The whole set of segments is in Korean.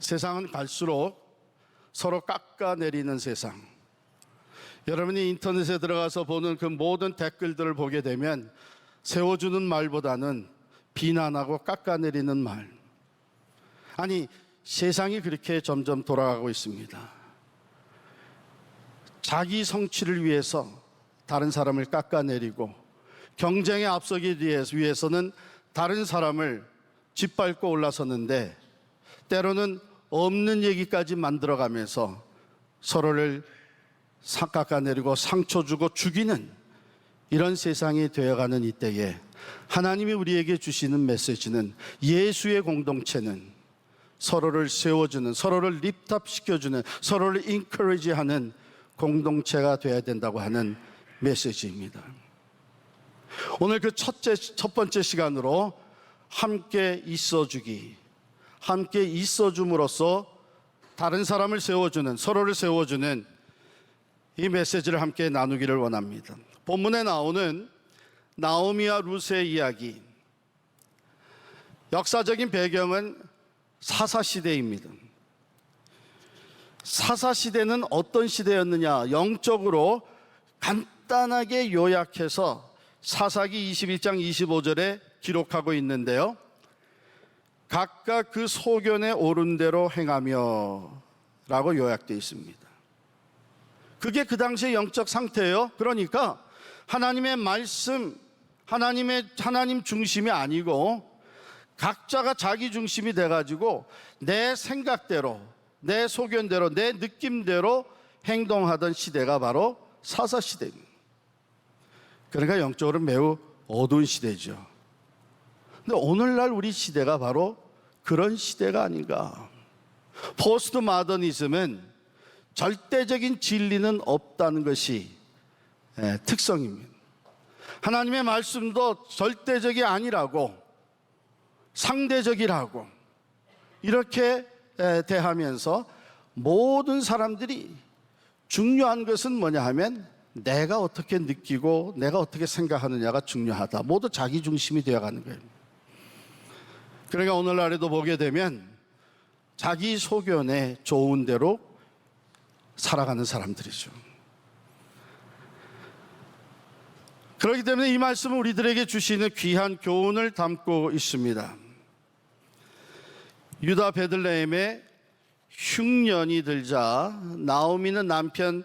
세상은 갈수록 서로 깎아내리는 세상. 여러분이 인터넷에 들어가서 보는 그 모든 댓글들을 보게 되면 세워주는 말보다는 비난하고 깎아내리는 말. 아니, 세상이 그렇게 점점 돌아가고 있습니다. 자기 성취를 위해서 다른 사람을 깎아내리고 경쟁에 앞서기 위해서는 다른 사람을 짓밟고 올라섰는데 때로는 없는 얘기까지 만들어가면서 서로를 깎아내리고 상처 주고 죽이는 이런 세상이 되어가는 이때에 하나님이 우리에게 주시는 메시지는 예수의 공동체는 서로를 세워주는, 서로를 립탑시켜주는, 서로를 인커리지하는 공동체가 되어야 된다고 하는 메시지입니다. 오늘 그 첫 번째 시간으로 함께 있어주기, 함께 있어줌으로써 다른 사람을 세워주는, 서로를 세워주는 이 메시지를 함께 나누기를 원합니다. 본문에 나오는 나오미와 룻의 이야기, 역사적인 배경은 사사시대입니다. 사사시대는 어떤 시대였느냐, 영적으로 간단하게 요약해서 사사기 21장 25절에 기록하고 있는데요, 각각 그 소견에 오른 대로 행하며 라고 요약되어 있습니다. 그게 그 당시의 영적 상태예요. 그러니까 하나님의 말씀, 하나님 중심이 아니고 각자가 자기 중심이 돼가지고 내 생각대로, 내 소견대로, 내 느낌대로 행동하던 시대가 바로 사사시대입니다. 그러니까 영적으로 매우 어두운 시대죠. 근데 오늘날 우리 시대가 바로 그런 시대가 아닌가. 포스트 마더니즘은 절대적인 진리는 없다는 것이 특성입니다. 하나님의 말씀도 절대적이 아니라고, 상대적이라고 이렇게 대하면서 모든 사람들이 중요한 것은 뭐냐 하면 내가 어떻게 느끼고 내가 어떻게 생각하느냐가 중요하다. 모두 자기 중심이 되어가는 거예요. 그러니까 오늘날에도 보게 되면 자기 소견에 좋은 대로 살아가는 사람들이죠. 그렇기 때문에 이 말씀은 우리들에게 주시는 귀한 교훈을 담고 있습니다. 유다 베들레헴에 흉년이 들자 나오미는 남편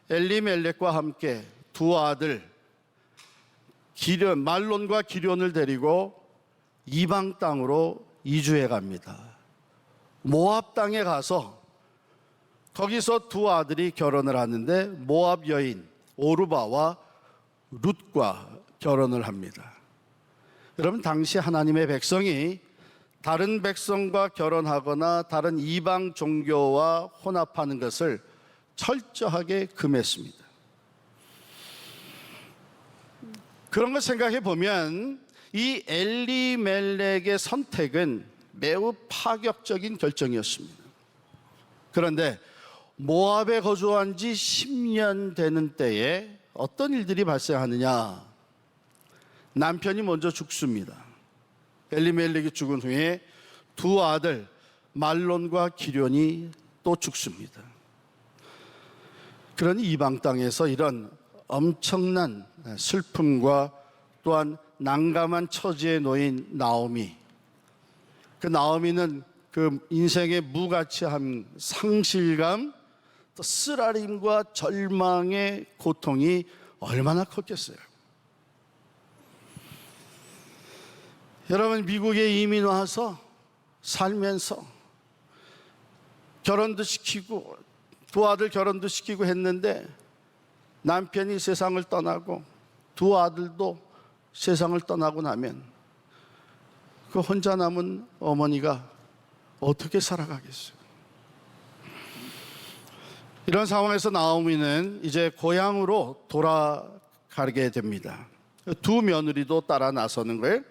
엘리멜렉과 함께 두 아들 말론과 기련을 데리고 이방 땅으로 이주해 갑니다. 모압 땅에 가서 거기서 두 아들이 결혼을 하는데 모압 여인 오르바와 룻과 결혼을 합니다. 여러분, 당시 하나님의 백성이 다른 백성과 결혼하거나 다른 이방 종교와 혼합하는 것을 철저하게 금했습니다. 그런 걸 생각해 보면 이 엘리멜렉의 선택은 매우 파격적인 결정이었습니다. 그런데 모압에 거주한 지 10년 되는 때에 어떤 일들이 발생하느냐. 남편이 먼저 죽습니다. 엘리멜렉이 죽은 후에 두 아들 말론과 기련이 또 죽습니다. 그러니 이방 땅에서 이런 엄청난 슬픔과 또한 난감한 처지에 놓인 나오미, 그 나오미는 그 인생의 무가치함, 상실감, 또 쓰라림과 절망의 고통이 얼마나 컸겠어요. 여러분, 미국에 이민 와서 살면서 결혼도 시키고 두 아들 결혼도 시키고 했는데 남편이 세상을 떠나고 두 아들도 세상을 떠나고 나면 그 혼자 남은 어머니가 어떻게 살아가겠어요? 이런 상황에서 나오미는 이제 고향으로 돌아가게 됩니다. 두 며느리도 따라 나서는 거예요.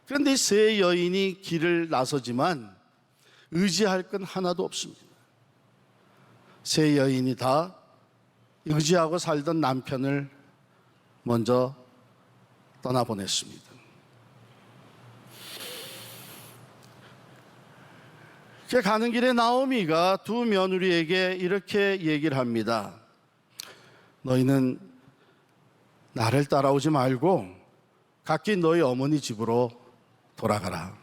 그런데 이 세 여인이 길을 나서지만 의지할 건 하나도 없습니다. 세 여인이 다 의지하고 살던 남편을 먼저 떠나보냈습니다. 가는 길에 나오미가 두 며느리에게 이렇게 얘기를 합니다. 너희는 나를 따라오지 말고 각기 너희 어머니 집으로 돌아가라.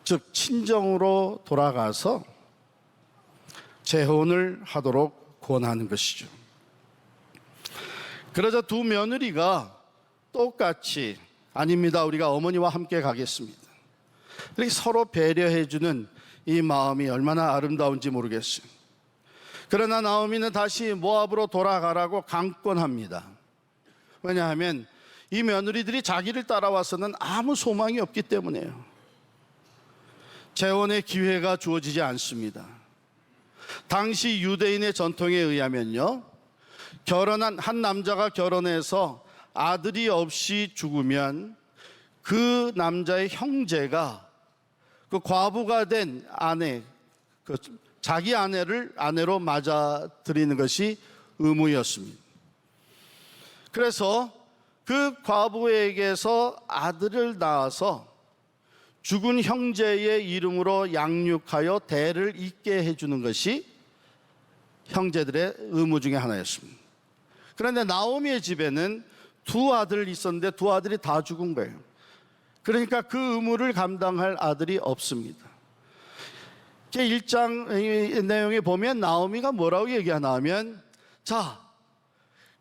즉 친정으로 돌아가서 재혼을 하도록 권하는 것이죠. 그러자 두 며느리가 똑같이 아닙니다, 우리가 어머니와 함께 가겠습니다. 이렇게 서로 배려해주는 이 마음이 얼마나 아름다운지 모르겠어요. 그러나 나오미는 다시 모압으로 돌아가라고 강권합니다. 왜냐하면 이 며느리들이 자기를 따라와서는 아무 소망이 없기 때문이에요. 재혼의 기회가 주어지지 않습니다. 당시 유대인의 전통에 의하면요, 결혼한 한 남자가 결혼해서 아들이 없이 죽으면 그 남자의 형제가 그 과부가 된 아내, 자기 아내를 아내로 맞아들이는 것이 의무였습니다. 그래서 그 과부에게서 아들을 낳아서 죽은 형제의 이름으로 양육하여 대를 잇게 해주는 것이 형제들의 의무 중에 하나였습니다. 그런데 나오미의 집에는 두 아들이 있었는데 두 아들이 다 죽은 거예요. 그러니까 그 의무를 감당할 아들이 없습니다. 1장 내용에 보면 나오미가 뭐라고 얘기하나 하면, 자,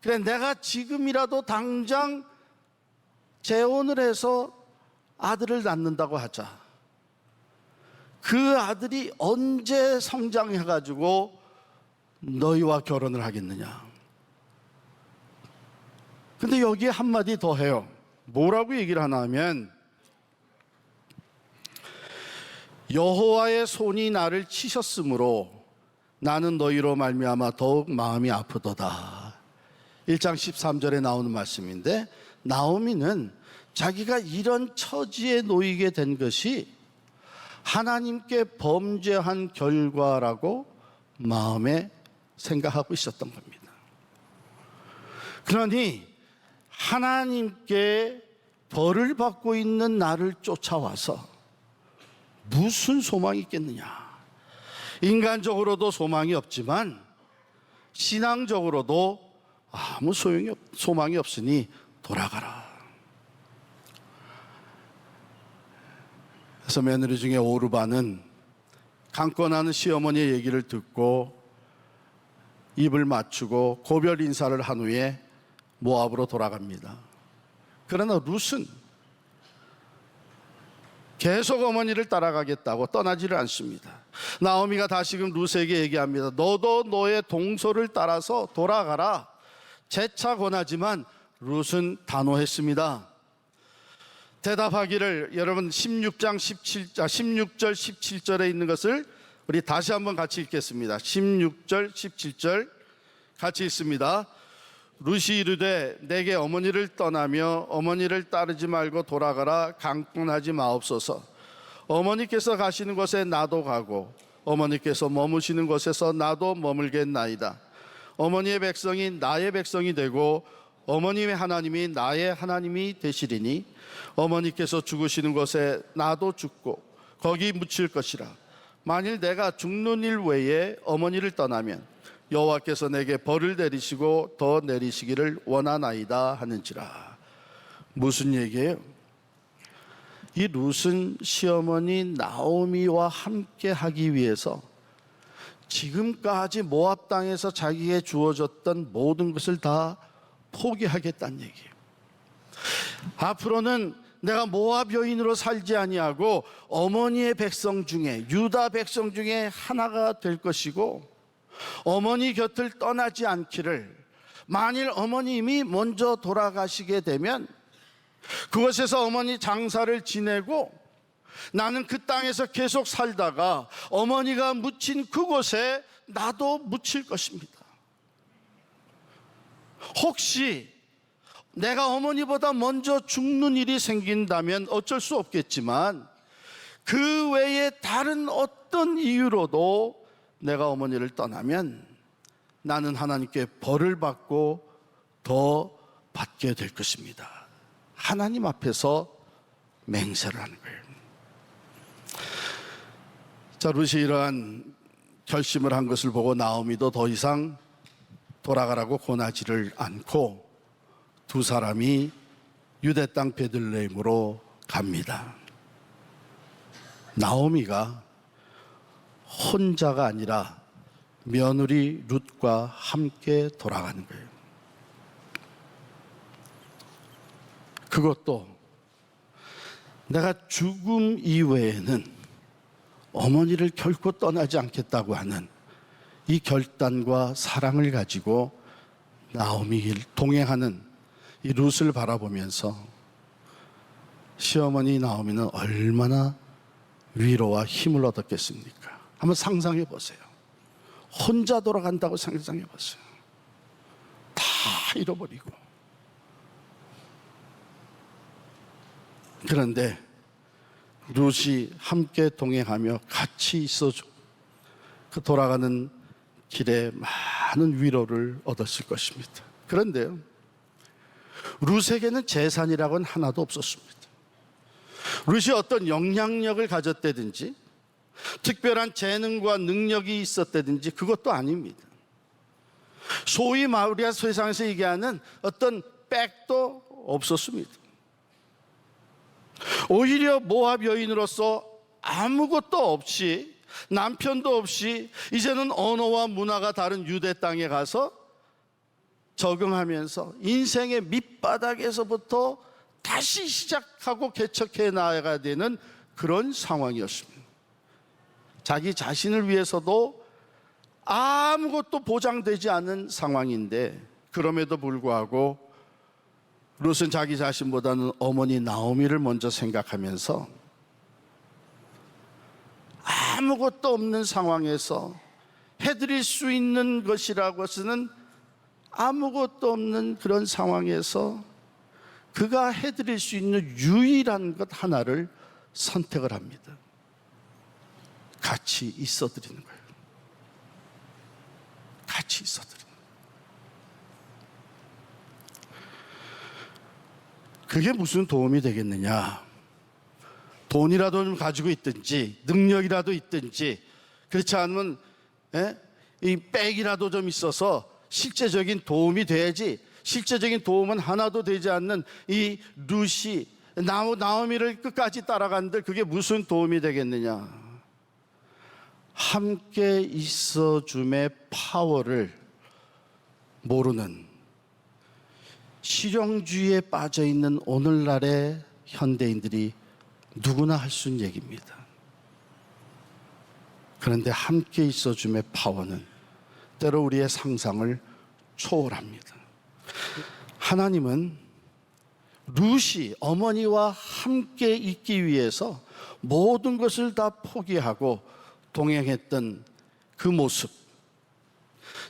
그래 내가 지금이라도 당장 재혼을 해서 아들을 낳는다고 하자. 그 아들이 언제 성장해가지고 너희와 결혼을 하겠느냐. 근데 여기에 한마디 더 해요. 뭐라고 얘기를 하나 하면, 여호와의 손이 나를 치셨으므로 나는 너희로 말미암아 더욱 마음이 아프도다. 1장 13절에 나오는 말씀인데, 나오미는 자기가 이런 처지에 놓이게 된 것이 하나님께 범죄한 결과라고 마음에 생각하고 있었던 겁니다. 그러니 하나님께 벌을 받고 있는 나를 쫓아와서 무슨 소망이 있겠느냐. 인간적으로도 소망이 없지만 신앙적으로도 아무 소망이 없으니 돌아가라. 그래서 며느리 중에 오르바는 강권하는 시어머니의 얘기를 듣고 입을 맞추고 고별 인사를 한 후에 모압으로 돌아갑니다. 그러나 룻은 계속 어머니를 따라가겠다고 떠나지를 않습니다. 나오미가 다시금 룻에게 얘기합니다. 너도 너의 동서를 따라서 돌아가라. 재차 권하지만 룻은 단호했습니다. 대답하기를, 여러분 16절 17절에 있는 것을 우리 다시 한번 같이 읽겠습니다. 16절 17절 같이 읽습니다. 룻이 이르되 내게 어머니를 떠나며 어머니를 따르지 말고 돌아가라. 강권하지 마옵소서. 어머니께서 가시는 곳에 나도 가고 어머니께서 머무시는 곳에서 나도 머물겠나이다. 어머니의 백성이 나의 백성이 되고 어머님의 하나님이 나의 하나님이 되시리니 어머니께서 죽으시는 곳에 나도 죽고 거기 묻힐 것이라. 만일 내가 죽는 일 외에 어머니를 떠나면 여호와께서 내게 벌을 내리시고 더 내리시기를 원하나이다 하는지라. 무슨 얘기예요? 이 룻은 시어머니 나오미와 함께 하기 위해서 지금까지 모압 땅에서 자기에게 주어졌던 모든 것을 다 포기하겠다는 얘기예요. 앞으로는 내가 모압 여인으로 살지 아니하고 어머니의 백성 중에, 유다 백성 중에 하나가 될 것이고 어머니 곁을 떠나지 않기를, 만일 어머님이 먼저 돌아가시게 되면 그곳에서 어머니 장사를 지내고 나는 그 땅에서 계속 살다가 어머니가 묻힌 그곳에 나도 묻힐 것입니다. 혹시 내가 어머니보다 먼저 죽는 일이 생긴다면 어쩔 수 없겠지만 그 외에 다른 어떤 이유로도 내가 어머니를 떠나면 나는 하나님께 벌을 받고 더 받게 될 것입니다. 하나님 앞에서 맹세를 하는 거예요. 자, 룻이 이러한 결심을 한 것을 보고 나오미도 더 이상 돌아가라고 권하지를 않고 두 사람이 유대 땅 베들레헴으로 갑니다. 나오미가 혼자가 아니라 며느리 룻과 함께 돌아가는 거예요. 그것도 내가 죽음 이외에는 어머니를 결코 떠나지 않겠다고 하는 이 결단과 사랑을 가지고 나오미를 동행하는 이 룻을 바라보면서 시어머니 나오미는 얼마나 위로와 힘을 얻었겠습니까? 한번 상상해 보세요. 혼자 돌아간다고 상상해 보세요. 다 잃어버리고. 그런데 룻이 함께 동행하며 같이 있어주고 그 돌아가는 길에 많은 위로를 얻었을 것입니다. 그런데요, 룻에게는 재산이라고는 하나도 없었습니다. 룻이 어떤 영향력을 가졌다든지 특별한 재능과 능력이 있었다든지 그것도 아닙니다. 소위 우리가 세상에서 얘기하는 어떤 백도 없었습니다. 오히려 모압 여인으로서 아무것도 없이, 남편도 없이 이제는 언어와 문화가 다른 유대 땅에 가서 적응하면서 인생의 밑바닥에서부터 다시 시작하고 개척해 나가야 되는 그런 상황이었습니다. 자기 자신을 위해서도 아무것도 보장되지 않은 상황인데, 그럼에도 불구하고 룻은 자기 자신보다는 어머니 나오미를 먼저 생각하면서 아무것도 없는 상황에서 해드릴 수 있는 것이라고 해서는 아무것도 없는 그런 상황에서 그가 해드릴 수 있는 유일한 것 하나를 선택을 합니다. 같이 있어드리는 거예요. 같이 있어드리는 거예요. 그게 무슨 도움이 되겠느냐? 돈이라도 좀 가지고 있든지 능력이라도 있든지, 그렇지 않으면 이 백이라도 좀 있어서 실제적인 도움이 돼야지, 실제적인 도움은 하나도 되지 않는 이 룻이 나오미를 끝까지 따라간들 그게 무슨 도움이 되겠느냐? 함께 있어줌의 파워를 모르는 실용주의에 빠져있는 오늘날의 현대인들이 누구나 할 수 있는 얘기입니다. 그런데 함께 있어줌의 파워는 때로 우리의 상상을 초월합니다. 하나님은 룻이 어머니와 함께 있기 위해서 모든 것을 다 포기하고 동행했던 그 모습,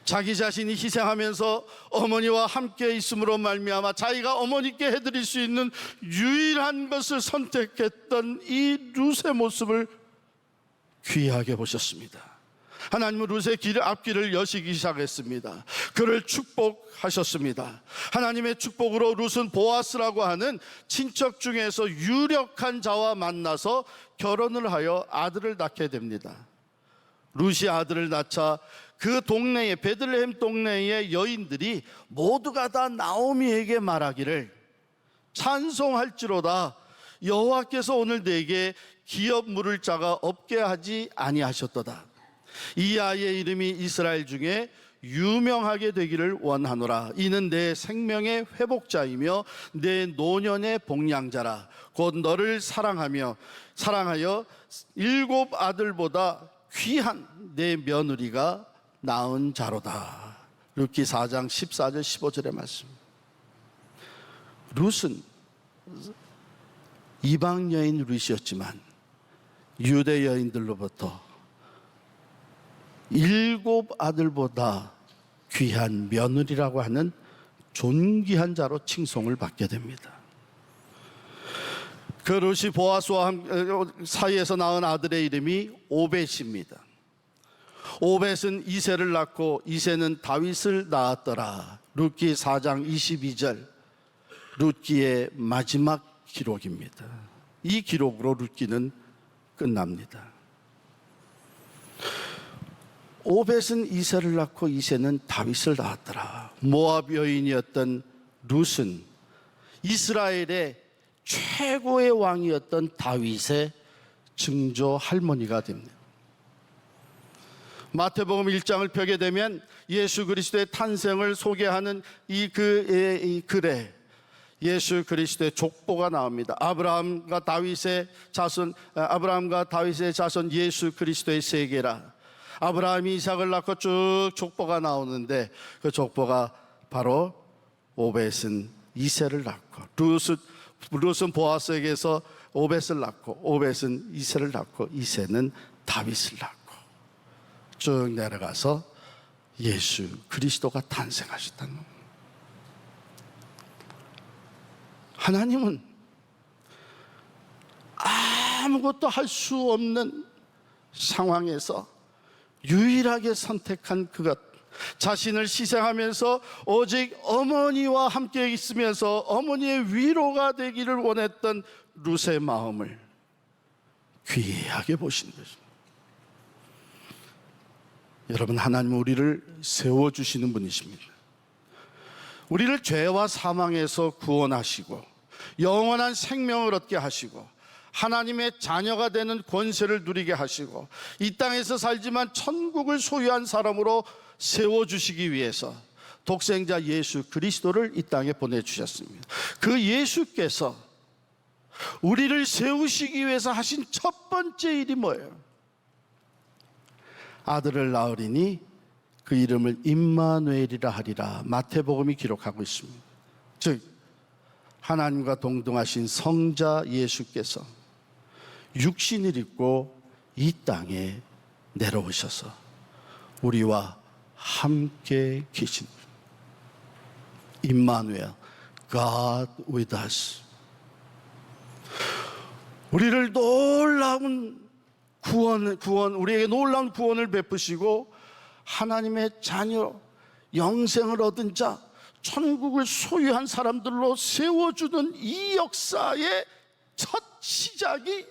자기 자신이 희생하면서 어머니와 함께 있음으로 말미암아 자기가 어머니께 해드릴 수 있는 유일한 것을 선택했던 이 룻의 모습을 귀하게 보셨습니다. 하나님은 룻의 앞길을 여시기 시작했습니다. 그를 축복하셨습니다. 하나님의 축복으로 룻은 보아스라고 하는 친척 중에서 유력한 자와 만나서 결혼을 하여 아들을 낳게 됩니다. 룻이 아들을 낳자 그 동네에, 베들레헴 동네의 여인들이 모두가 다 나오미에게 말하기를, 찬송할지로다 여호와께서 오늘 내게 기업 물을 자가 없게 하지 아니하셨도다. 이 아이의 이름이 이스라엘 중에 유명하게 되기를 원하노라. 이는 내 생명의 회복자이며 내 노년의 복량자라. 곧 너를 사랑하여 7 아들보다 귀한 내 며느리가 낳은 자로다. 룻기 4장 14절 15절의 말씀. 룻은 이방 여인 룻이었지만 유대 여인들로부터 7 아들보다 귀한 며느리라고 하는 존귀한 자로 칭송을 받게 됩니다. 그 룻이 보아스와 사이에서 낳은 아들의 이름이 오벳입니다. 오벳은 이새를 낳고 이새는 다윗을 낳았더라. 룻기 4장 22절, 룻기의 마지막 기록입니다. 이 기록으로 룻기는 끝납니다. 오벳은 이새를 낳고 이새는 다윗을 낳았더라. 모압 여인이었던 룻은 이스라엘의 최고의 왕이었던 다윗의 증조 할머니가 됩니다. 마태복음 1장을 펴게 되면 예수 그리스도의 탄생을 소개하는 이 글에 예수 그리스도의 족보가 나옵니다. 아브라함과 다윗의 자손 예수 그리스도의 세계라. 아브라함이 이삭을 낳고 쭉 족보가 나오는데 그 족보가 바로 오벳은 이새를 낳고 룻은 보아스에게서 오벳을 낳고 오벳은 이새를 낳고 이새는 다윗을 낳고 쭉 내려가서 예수 그리스도가 탄생하셨다는 겁니다. 하나님은 아무것도 할 수 없는 상황에서 유일하게 선택한 그것, 자신을 희생하면서 오직 어머니와 함께 있으면서 어머니의 위로가 되기를 원했던 룻의 마음을 귀하게 보신 것입니다. 여러분, 하나님은 우리를 세워주시는 분이십니다. 우리를 죄와 사망에서 구원하시고 영원한 생명을 얻게 하시고 하나님의 자녀가 되는 권세를 누리게 하시고 이 땅에서 살지만 천국을 소유한 사람으로 세워주시기 위해서 독생자 예수 그리스도를 이 땅에 보내주셨습니다. 그 예수께서 우리를 세우시기 위해서 하신 첫 번째 일이 뭐예요? 아들을 낳으리니 그 이름을 임마누엘이라 하리라. 마태복음이 기록하고 있습니다. 즉 하나님과 동등하신 성자 예수께서 육신을 입고 이 땅에 내려오셔서 우리와 함께 계신 임마누엘, God with us. 우리를 놀라운 우리에게 놀라운 구원을 베푸시고 하나님의 자녀, 영생을 얻은 자, 천국을 소유한 사람들로 세워주는 이 역사의 첫 시작이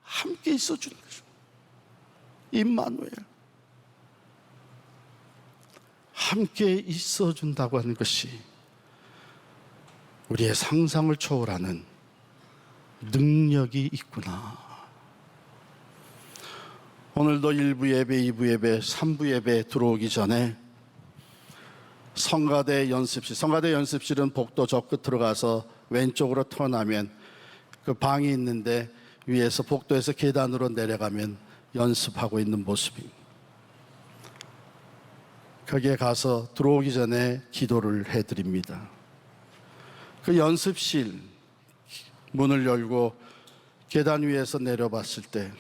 함께 있어주는 거죠. 임마누엘, 함께 있어준다고 하는 것이 우리의 상상을 초월하는 능력이 있구나. 오늘도 1부 예배, 2부 예배, 3부 예배 들어오기 전에 성가대 연습실은 복도 저 끝으로 가서 왼쪽으로 턴하면 그 방이 있는데 위에서 복도에서 계단으로 내려가면 연습하고 있는 모습입니다. 거기에 가서 들어오기 전에 기도를 해드립니다. 그 연습실 문을 열고 계단 위에서 내려봤을 때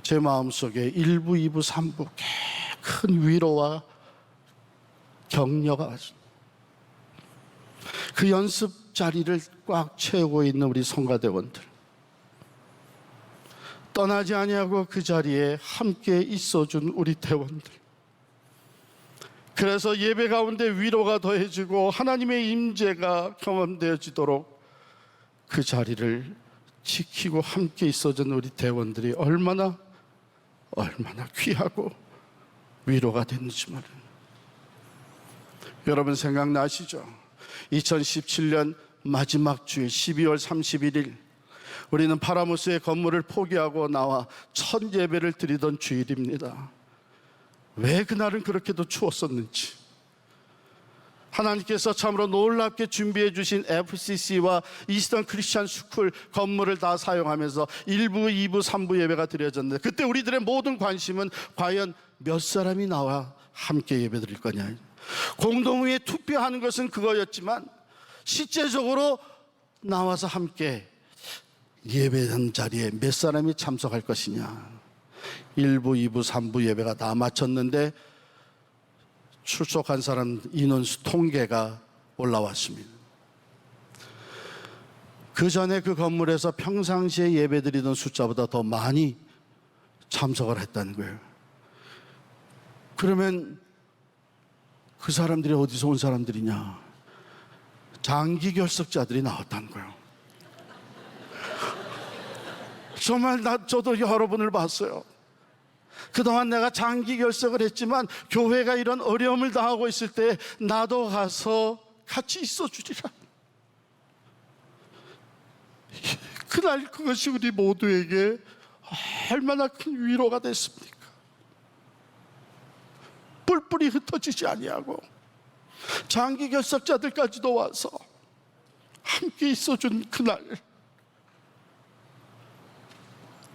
제 마음속에 1부, 2부, 3부 큰 위로와 격려가 왔습니다. 그 연습 자리를 꽉 채우고 있는 우리 성가대원들, 떠나지 아니하고 그 자리에 함께 있어준 우리 대원들, 그래서 예배 가운데 위로가 더해지고 하나님의 임재가 경험되어지도록 그 자리를 지키고 함께 있어준 우리 대원들이 얼마나 귀하고 위로가 됐는지 말이에요. 여러분 생각나시죠? 2017년 마지막 주일 12월 31일 우리는 파라무스의 건물을 포기하고 나와 첫 예배를 드리던 주일입니다. 왜 그날은 그렇게도 추웠었는지, 하나님께서 참으로 놀랍게 준비해 주신 FCC와 이스턴 크리스찬 스쿨 건물을 다 사용하면서 1부, 2부, 3부 예배가 드려졌는데 그때 우리들의 모든 관심은 과연 몇 사람이 나와 함께 예배 드릴 거냐. 공동회에 투표하는 것은 그거였지만 실제적으로 나와서 함께 예배한 자리에 몇 사람이 참석할 것이냐. 1부, 2부, 3부 예배가 다 마쳤는데 출석한 사람 인원수 통계가 올라왔습니다. 그 전에 그 건물에서 평상시에 예배드리던 숫자보다 더 많이 참석을 했다는 거예요. 그러면 그 사람들이 어디서 온 사람들이냐? 장기 결석자들이 나왔다는 거예요. 정말 저도 여러분을 봤어요. 그동안 내가 장기 결석을 했지만 교회가 이런 어려움을 당하고 있을 때 나도 가서 같이 있어 주리라. 그날 그것이 우리 모두에게 얼마나 큰 위로가 됐습니까? 뿔뿔이 흩어지지 아니하고 장기 결석자들까지도 와서 함께 있어준 그날,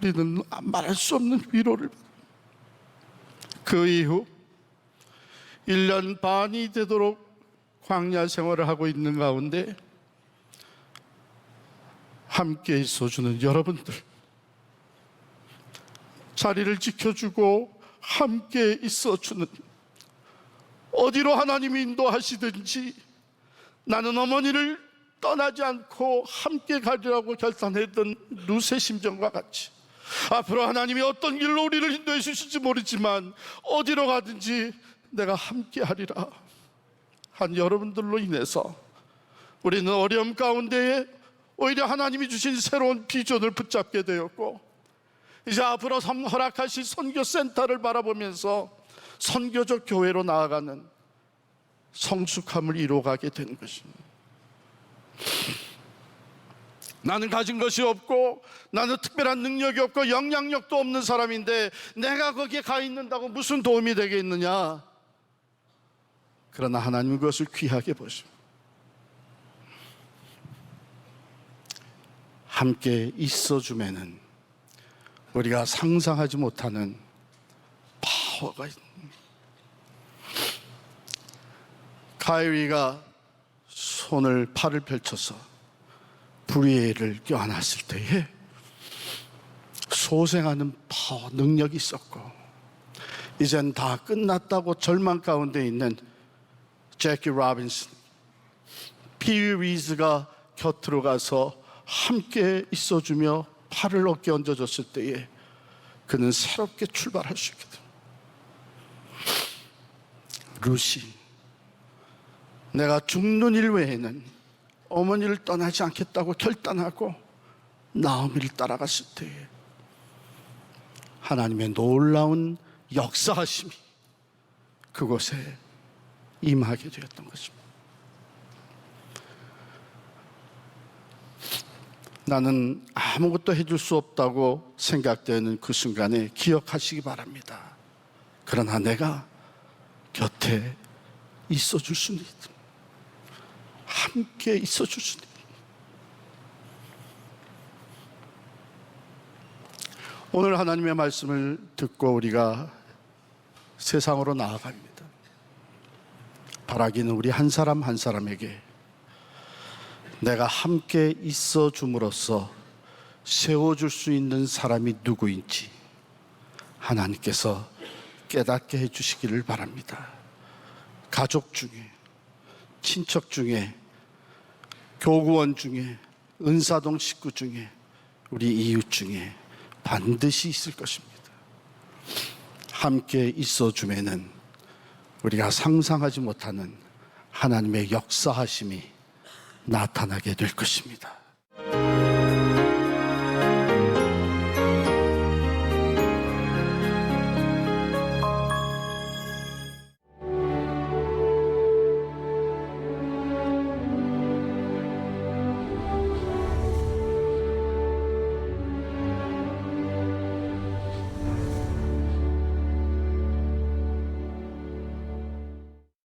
우리는 말할 수 없는 위로를 받습니다. 그 이후 1년 반이 되도록 광야 생활을 하고 있는 가운데 함께 있어주는 여러분들, 자리를 지켜주고 함께 있어주는, 어디로 하나님이 인도하시든지 나는 어머니를 떠나지 않고 함께 가리라고 결단했던 룻의 심정과 같이 앞으로 하나님이 어떤 길로 우리를 인도해 주실지 모르지만 어디로 가든지 내가 함께 하리라 한 여러분들로 인해서 우리는 어려움 가운데에 오히려 하나님이 주신 새로운 비전을 붙잡게 되었고, 이제 앞으로 허락하실 선교센터를 바라보면서 선교적 교회로 나아가는 성숙함을 이루어가게 된 것입니다. 나는 가진 것이 없고 나는 특별한 능력이 없고 영향력도 없는 사람인데 내가 거기에 가 있는다고 무슨 도움이 되겠느냐. 그러나 하나님은 그것을 귀하게 보십니다. 함께 있어줌에는 우리가 상상하지 못하는 파워가 있는, 가위가 팔을 펼쳐서 불의를 껴안았을 때에 소생하는 파워, 능력이 있었고, 이젠 다 끝났다고 절망 가운데 있는 제키 로빈슨, 피위 리즈가 곁으로 가서 함께 있어주며 팔을 어깨 얹어줬을 때에 그는 새롭게 출발할 수 있게 됩니다. 룻이 내가 죽는 일 외에는 어머니를 떠나지 않겠다고 결단하고 나오미를 따라갔을 때에 하나님의 놀라운 역사하심이 그곳에 임하게 되었던 것입니다. 나는 아무것도 해줄 수 없다고 생각되는 그 순간에 기억하시기 바랍니다. 그러나 내가 곁에 있어줄 수는 있다. 함께 있어줄 수는 있다. 오늘 하나님의 말씀을 듣고 우리가 세상으로 나아갑니다. 바라기는 우리 한 사람 한 사람에게 내가 함께 있어 줌으로써 세워줄 수 있는 사람이 누구인지 하나님께서 깨닫게 해주시기를 바랍니다. 가족 중에, 친척 중에, 교구원 중에, 은사동 식구 중에, 우리 이웃 중에 반드시 있을 것입니다. 함께 있어 줌에는 우리가 상상하지 못하는 하나님의 역사하심이 나타나게 될 것입니다.